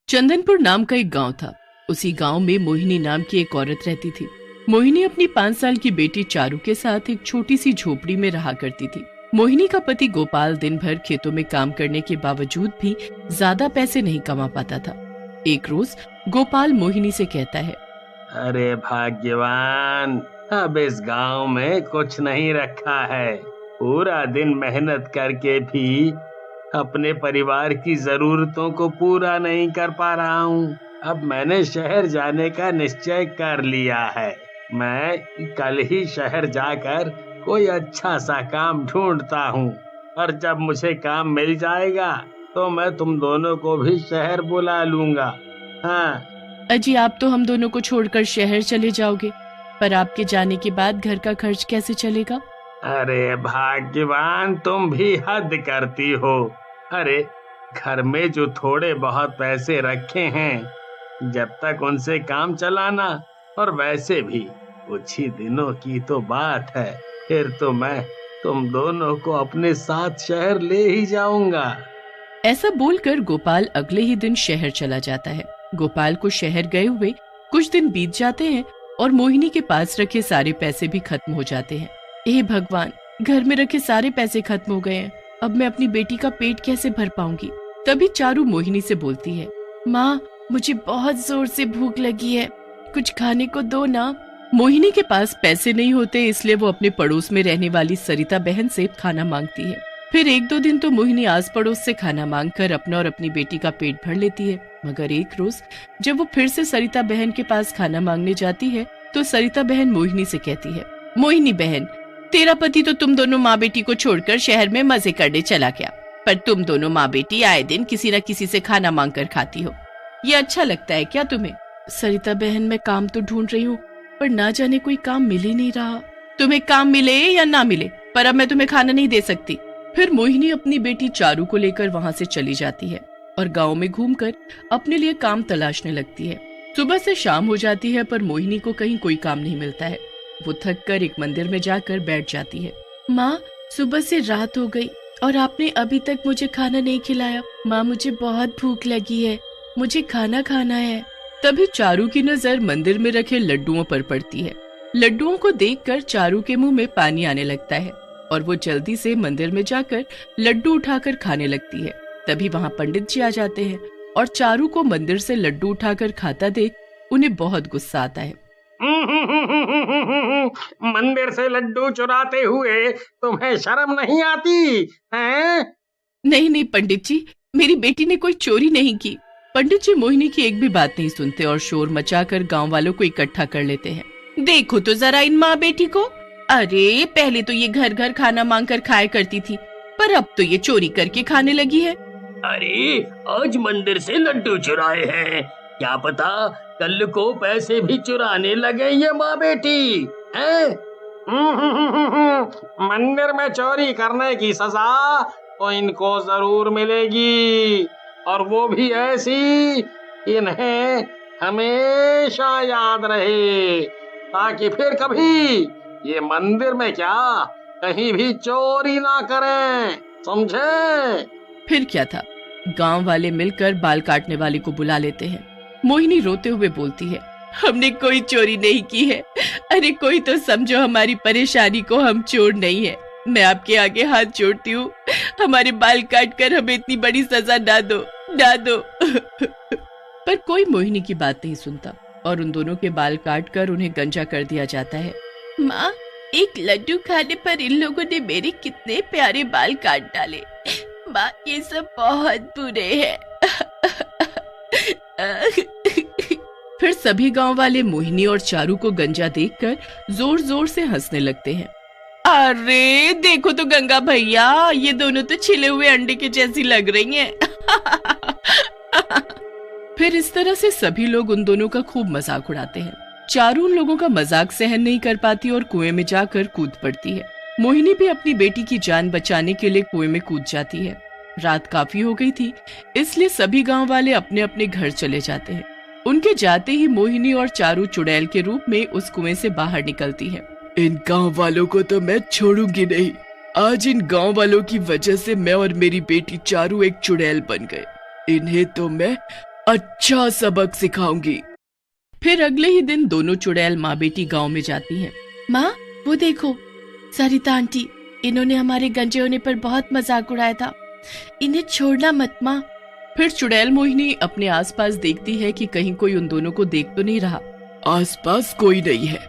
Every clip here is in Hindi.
चंदनपुर नाम का एक गांव था। उसी गांव में मोहिनी नाम की एक औरत रहती थी। मोहिनी अपनी 5 साल की बेटी चारू के साथ एक छोटी सी झोपड़ी में रहा करती थी। मोहिनी का पति गोपाल दिन भर खेतों में काम करने के बावजूद भी ज्यादा पैसे नहीं कमा पाता था। एक रोज गोपाल मोहिनी से कहता है, अरे भाग्यवान, अब इस गांव में कुछ नहीं रखा है। पूरा दिन मेहनत करके भी अपने परिवार की जरूरतों को पूरा नहीं कर पा रहा हूँ। अब मैंने शहर जाने का निश्चय कर लिया है। मैं कल ही शहर जाकर कोई अच्छा सा काम ढूंढता हूँ, और जब मुझे काम मिल जाएगा तो मैं तुम दोनों को भी शहर बुला लूंगा। हाँ। अजी, आप तो हम दोनों को छोड़कर शहर चले जाओगे, पर आपके जाने के बाद घर का खर्च कैसे चलेगा? अरे भाग्यवान, तुम भी हद करती हो। अरे घर में जो थोड़े बहुत पैसे रखे हैं, जब तक उनसे काम चलाना, और वैसे भी कुछ ही दिनों की तो बात है, फिर तो मैं तुम दोनों को अपने साथ शहर ले ही जाऊंगा। ऐसा बोलकर गोपाल अगले ही दिन शहर चला जाता है। गोपाल को शहर गए हुए कुछ दिन बीत जाते हैं और मोहिनी के पास रखे सारे पैसे भी खत्म हो जाते हैं। हे भगवान, घर में रखे सारे पैसे खत्म हो गए हैं। अब मैं अपनी बेटी का पेट कैसे भर पाऊंगी? तभी चारू मोहिनी से बोलती है, माँ, मुझे बहुत जोर से भूख लगी है, कुछ खाने को दो ना। मोहिनी के पास पैसे नहीं होते, इसलिए वो अपने पड़ोस में रहने वाली सरिता बहन से खाना मांगती है। फिर 1-2 दिन तो मोहिनी आस पड़ोस से खाना मांगकर अपना और अपनी बेटी का पेट भर लेती है। मगर एक रोज जब वो फिर से सरिता बहन के पास खाना मांगने जाती है तो सरिता बहन मोहिनी से कहती है, मोहिनी बहन, तेरा पति तो तुम दोनों माँ बेटी को छोड़कर शहर में मजे करने चला गया, पर तुम दोनों माँ बेटी आए दिन किसी न किसी से खाना मांग कर खाती हो। ये अच्छा लगता है क्या तुम्हें? सरिता बहन, मैं काम तो ढूंढ रही हूँ, पर ना जाने कोई काम मिल ही नहीं रहा। तुम्हें काम मिले या ना मिले, पर अब मैं तुम्हें खाना नहीं दे सकती। फिर मोहिनी अपनी बेटी चारू को लेकर वहाँ से चली जाती है और गाँव में घूमकर अपने लिए काम तलाशने लगती है। सुबह से शाम हो जाती है, पर मोहिनी को कहीं कोई काम नहीं मिलता है। वो थक कर एक मंदिर में जाकर बैठ जाती है। माँ, सुबह से रात हो गई और आपने अभी तक मुझे खाना नहीं खिलाया। माँ, मुझे बहुत भूख लगी है, मुझे खाना खाना है। तभी चारू की नजर मंदिर में रखे लड्डुओं पर पड़ती है। लड्डुओं को देखकर चारू के मुंह में पानी आने लगता है और वो जल्दी से मंदिर में जाकर लड्डू उठाकर खाने लगती है। तभी वहाँ पंडित जी आ जाते हैं और चारू को मंदिर से लड्डू उठाकर खाता देख उन्हें बहुत गुस्सा आता है। मंदिर से लड्डू चुराते हुए तुम्हें शर्म नहीं आती हैं? नहीं नहीं पंडित जी, मेरी बेटी ने कोई चोरी नहीं की। पंडित जी मोहिनी की एक भी बात नहीं सुनते और शोर मचाकर गांव वालों को इकट्ठा कर लेते हैं। देखो तो जरा इन माँ बेटी को। अरे पहले तो ये घर घर खाना मांग कर खाया करती थी, पर अब तो ये चोरी करके खाने लगी है। अरे आज मंदिर से लड्डू चुराए हैं, क्या पता कल को पैसे भी चुराने लगे ये माँ बेटी हैं? मंदिर में चोरी करने की सजा तो इनको जरूर मिलेगी, और वो भी ऐसी इन्हें हमेशा याद रहे, ताकि फिर कभी ये मंदिर में क्या कहीं भी चोरी ना करें, समझे? फिर क्या था, गांव वाले मिलकर बाल काटने वाले को बुला लेते हैं। मोहिनी रोते हुए बोलती है, हमने कोई चोरी नहीं की है। अरे कोई तो समझो हमारी परेशानी को, हम चोर नहीं है। मैं आपके आगे हाथ जोड़ती हूँ, हमारे बाल काट कर हमें इतनी बड़ी सजा ना दो, ना दो। पर कोई मोहिनी की बात नहीं सुनता और उन दोनों के बाल काट कर उन्हें गंजा कर दिया जाता है। माँ, एक लड्डू खाने पर इन लोगों ने मेरे कितने प्यारे बाल काट डाले। माँ, ये सब बहुत बुरे हैं। फिर सभी गांव वाले मोहिनी और चारू को गंजा देखकर जोर जोर से हंसने लगते हैं। अरे देखो तो गंगा भैया, ये दोनों तो छिले हुए अंडे के जैसी लग रही हैं। फिर इस तरह से सभी लोग उन दोनों का खूब मजाक उड़ाते हैं। चारू उन लोगों का मजाक सहन नहीं कर पाती और कुएं में जाकर कूद पड़ती है। मोहिनी भी अपनी बेटी की जान बचाने के लिए कुएं में कूद जाती है। रात काफी हो गई थी, इसलिए सभी गांव वाले अपने अपने घर चले जाते हैं। उनके जाते ही मोहिनी और चारू चुड़ैल के रूप में उस कुएं से बाहर निकलती है। इन गांव वालों को तो मैं छोड़ूंगी नहीं। आज इन गांव वालों की वजह से मैं और मेरी बेटी चारू एक चुड़ैल बन गए। इन्हें तो मैं अच्छा सबक सिखाऊंगी। फिर अगले ही दिन दोनों चुड़ैल माँ बेटी गांव में जाती हैं। माँ, वो देखो सरिता आंटी, इन्होंने हमारे गंजे होने पर बहुत मजाक उड़ाया था, इन्हें छोड़ना मत माँ। फिर चुड़ैल मोहिनी अपने आसपास देखती है कि कहीं कोई उन दोनों को देख तो नहीं रहा। आसपास कोई नहीं है,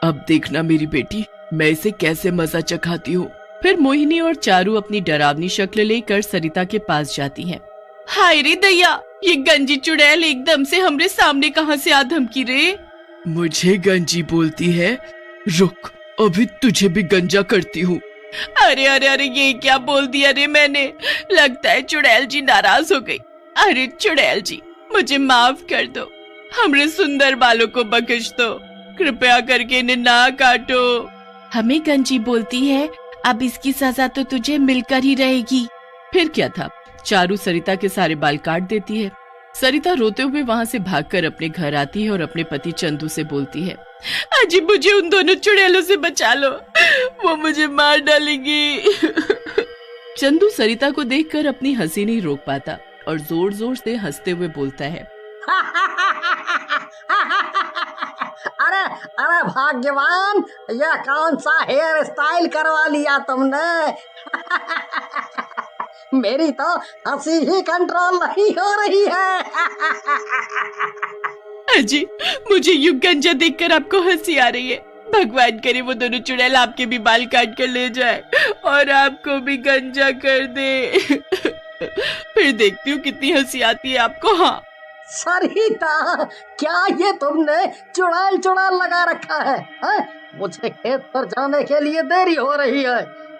अब देखना मेरी बेटी, मैं इसे कैसे मजा चखाती हूँ। फिर मोहिनी और चारू अपनी डरावनी शक्ल लेकर सरिता के पास जाती हैं। हाय रे दैया, ये गंजी चुड़ैल एकदम से हमरे सामने कहाँ से आ धमकी रे। मुझे गंजी बोलती है? रुक, अभी तुझे भी गंजा करती हूँ। अरे अरे अरे, ये क्या बोल दिया रे मैंने, लगता है चुड़ैल जी नाराज हो गई। अरे चुड़ैल जी, मुझे माफ कर दो, हमरे सुंदर बालों को बख्श दो, कृपया करके इन्हें ना काटो। हमें गंजी बोलती है, अब इसकी सजा तो तुझे मिलकर ही रहेगी। फिर क्या था, चारू सरिता के सारे बाल काट देती है। सरिता रोते हुए वहाँ से भागकर अपने घर आती है और अपने पति चंदू से बोलती है, अजी मुझे उन दोनों चुड़ैलों से बचा लो, वो मुझे मार डालेंगी। चंदू सरिता को देखकर अपनी हंसी नहीं रोक पाता और जोर जोर से हंसते हुए बोलता है, अरे अरे भाग्यवान, यह कौन सा हेयर स्टाइल करवा लिया तुमने। मेरी तो हंसी ही कंट्रोल नहीं हो रही है। अजी, मुझे यूं गंजा देखकर आपको हंसी आ रही है, भगवान करे वो दोनों चुड़ैल आपके भी बाल काट कर ले जाए और आपको भी गंजा कर दे। फिर देखती हूँ कितनी हंसी आती है आपको। हाँ सरिता, क्या ये तुमने चुड़ैल चुड़ैल लगा रखा है? मुझे खेत पर जाने के लिए देरी हो रही है,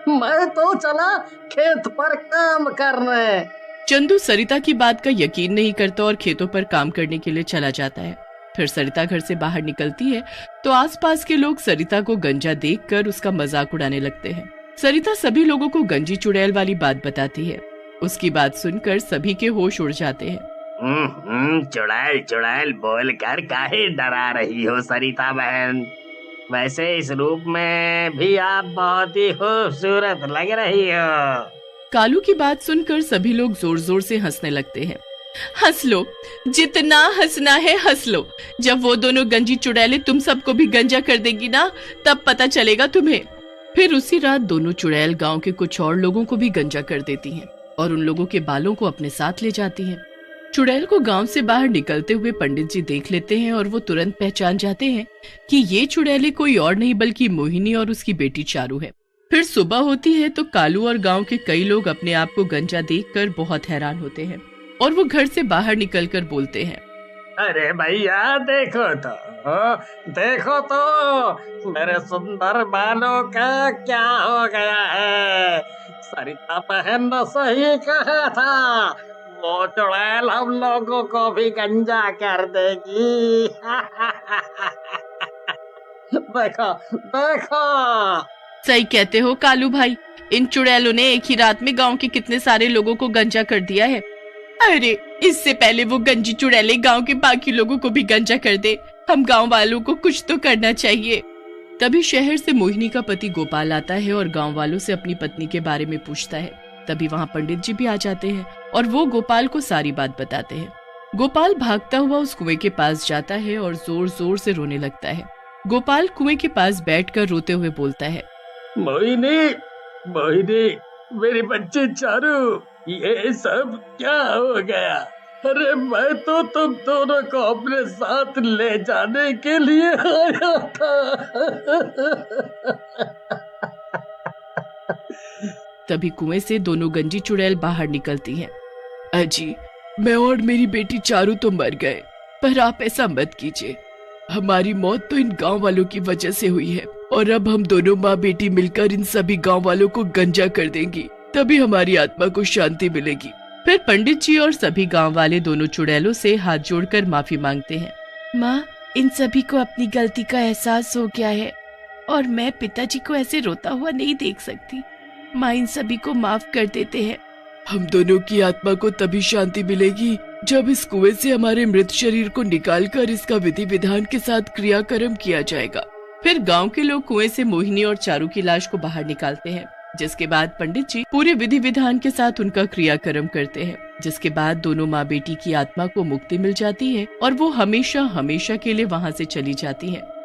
मैं तो चला खेत पर काम करने। चंदू सरिता की बात का यकीन नहीं करता और खेतों पर काम करने के लिए चला जाता है। फिर सरिता घर से बाहर निकलती है तो आसपास के लोग सरिता को गंजा देखकर उसका मजाक उड़ाने लगते हैं। सरिता सभी लोगों को गंजी चुड़ैल वाली बात बताती है। उसकी बात सुनकर सभी के होश उड़ जाते हैं। चुड़ैल चुड़ैल बोलकर काहे डरा रही हो सरिता बहन? वैसे इस रूप में भी आप बहुत ही खूबसूरत लग रही हो। कालू की बात सुनकर सभी लोग जोर जोर से हंसने लगते हैं। हंस लो, जितना हंसना है हंस लो, जब वो दोनों गंजी चुड़ैलें तुम सबको भी गंजा कर देगी ना, तब पता चलेगा तुम्हें। फिर उसी रात दोनों चुड़ैल गांव के कुछ और लोगों को भी गंजा कर देती हैं और उन लोगों के बालों को अपने साथ ले जाती हैं। चुड़ैल को गांव से बाहर निकलते हुए पंडित जी देख लेते हैं और वो तुरंत पहचान जाते हैं कि ये चुड़ैलें कोई और नहीं बल्कि मोहिनी और उसकी बेटी चारू है। फिर सुबह होती है तो कालू और गांव के कई लोग अपने आप को गंजा देखकर बहुत हैरान होते हैं और वो घर से बाहर निकलकर बोलते हैं, अरे भैया देखो तो मेरे सुंदर बालों का क्या हो गया है। सरिता बहन ने सही कहा था, वो चुड़ैल हम लोगों को भी गंजा कर देगी। देखो देखो। सही कहते हो कालू भाई, इन चुड़ैलों ने एक ही रात में गांव के कितने सारे लोगों को गंजा कर दिया है। अरे इससे पहले वो गंजी चुड़ैलें गांव के बाकी लोगों को भी गंजा कर दे, हम गांव वालों को कुछ तो करना चाहिए। तभी शहर से मोहिनी का पति गोपाल आता है और गांव वालों से अपनी पत्नी के बारे में पूछता है। तभी वहाँ पंडित जी भी आ जाते हैं और वो गोपाल को सारी बात बताते हैं। गोपाल भागता हुआ उस कुएं के पास जाता है और जोर जोर से रोने लगता है। गोपाल कुएं के पास बैठकर रोते हुए बोलता है, मोहिनी मोहिनी, मेरी बच्ची चारू, ये सब क्या हो गया? अरे मैं तो तुम दोनों को अपने साथ ले जाने के लिए आया था। तभी कुएं से दोनों गंजी चुड़ैल बाहर निकलती हैं। अजी, मैं और मेरी बेटी चारू तो मर गए, पर आप ऐसा मत कीजिए, हमारी मौत तो इन गांव वालों की वजह से हुई है और अब हम दोनों माँ बेटी मिलकर इन सभी गांव वालों को गंजा कर देंगी, तभी हमारी आत्मा को शांति मिलेगी। फिर पंडित जी और सभी गांव वाले दोनों चुड़ैलों से हाथ जोड़कर माफी मांगते हैं। माँ, इन सभी को अपनी गलती का एहसास हो गया है और मैं पिताजी को ऐसे रोता हुआ नहीं देख सकती। माँ इन सभी को माफ कर देते हैं। हम दोनों की आत्मा को तभी शांति मिलेगी जब इस कुएं से हमारे मृत शरीर को निकालकर इसका विधि विधान के साथ क्रियाकर्म किया जाएगा। फिर गांव के लोग कुएं से मोहिनी और चारू की लाश को बाहर निकालते हैं, जिसके बाद पंडित जी पूरे विधि विधान के साथ उनका क्रियाकर्म करते हैं जिसके बाद दोनों माँ बेटी की आत्मा को मुक्ति मिल जाती है और वो हमेशा हमेशा के लिए वहाँ से चली जाती है।